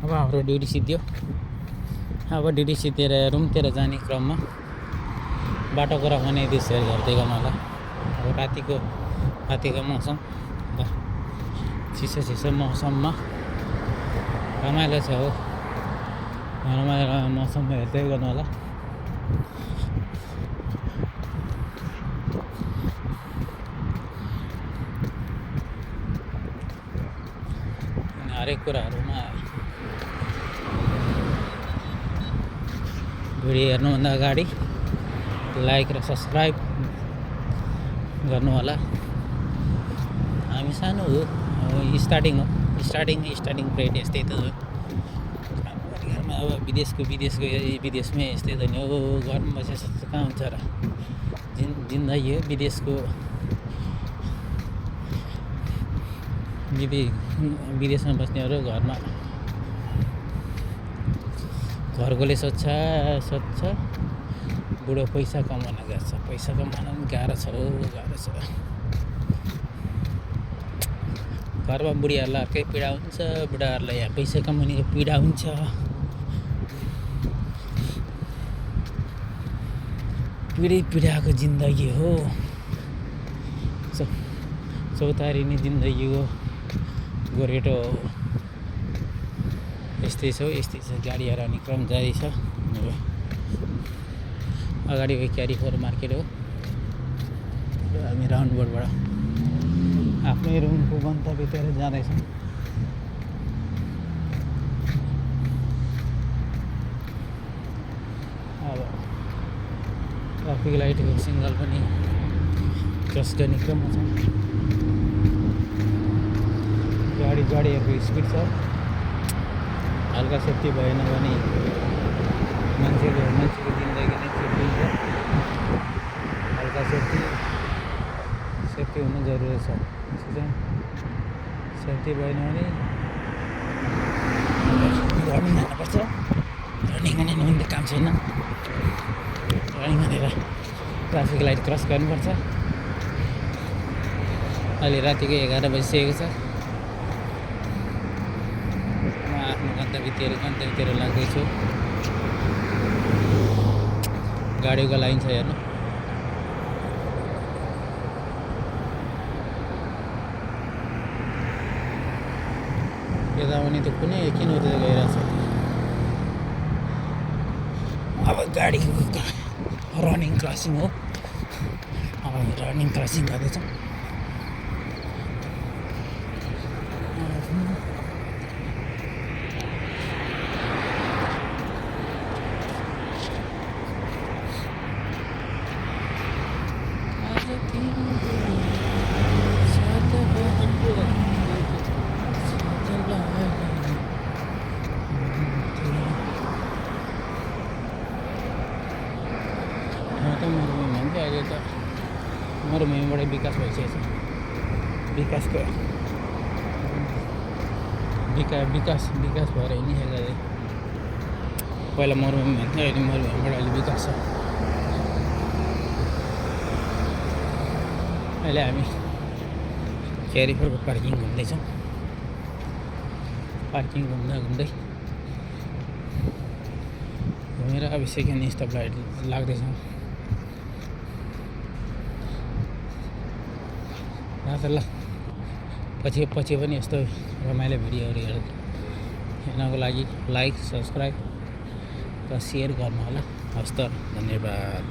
अब हाम्रो ड्युटी सिद्धियो। अब ड्युटी सिद्धेर रुमतिर जाने क्रममा बाटोको रमाउने दृश्यहरू हेर्दै गर्नु होला। अब रातिको मौसम चिसो मौसममा रमाइलो छ हो। रमाइलो मौसम हेर्दै गर्नु होला। हरेक कुराहरूमा भिडियो हेर्नुभन्दा अगाडि लाइक र सब्सक्राइब गर्नु होला। हामी सानो हो, स्टार्टिङ रेट यस्तै त हो। अब विदेशमै यस्तै त नि हो। घरमा बसेर कहाँ हुन्छ र जिन्दगी हो विदेशको। विदेशमा बस्नेहरू घरकोले सोध्छ बुढो पैसा कमाउन गर्छ। पैसा कमाउन पनि गाह्रो छ। घरमा बुढीहरूलाई अर्कै पीडा हुन्छ, बुढाहरूलाई यहाँ पैसा कमाउनेको पीडा हुन्छ। पीडाको जिन्दगी हो। चौतारिने जिन्दगी हो, गोरेटो हो। यस्तै छ। गाडी हराउने क्रम जारी छ। अगाडि क्यारी फोर मार्केट हो। हामी राउन्ड बोर्डबाट आफ्नै रुमको गन्तव्यतिर जाँदैछौँ। अब ट्राफिक लाइटको सिग्नल पनि क्रस गर्ने क्रममा छ। गाडीहरूको स्पिड छ। हल्का सेफ्टी भएन भने मान्छेको जिन्दगी नै छुट्टिन्छ। हल्का सेफ्टी हुनु जरुरी छ। सेफ्टी भएन भने रनिङ हान्नुपर्छ। रनिङ हानेन भने त काम छैन। रनिङ हानेर ट्राफिक लाइट क्रस गर्नुपर्छ। अहिले रातिको 11 बजिसकेको छ। म आफ्नो गन्तव्यतिर लाग्दैछु। गाडीको लाइन छ हेर्नु। यता पनि त कुनै किन उता गइरहेछ। अब गाडीको रनिङ क्रसिङ हो। अब रनिङ क्रसिङ गर्दैछौँ। अहिले त मरुभूमिबाट विकास भइसकेको छ। विकास भएर हिँडिसकेको छ। पहिला मरुभूमि भन्थ्यो, अहिले मरुभूमिबाट अहिले विकास छ। अहिले हामी क्यारीफोरको पार्किङ घुम्दैछौँ। पार्किङ घुम्दै घुमेर अब सेकेन्ड स्टप लाइट लाग्दैछौँ। ल पछि पनि यस्तो रमाइलो भिडियोहरू हेर्नको लागि लाइक, सब्सक्राइब र सेयर गर्नु होला। हस्त, धन्यवाद।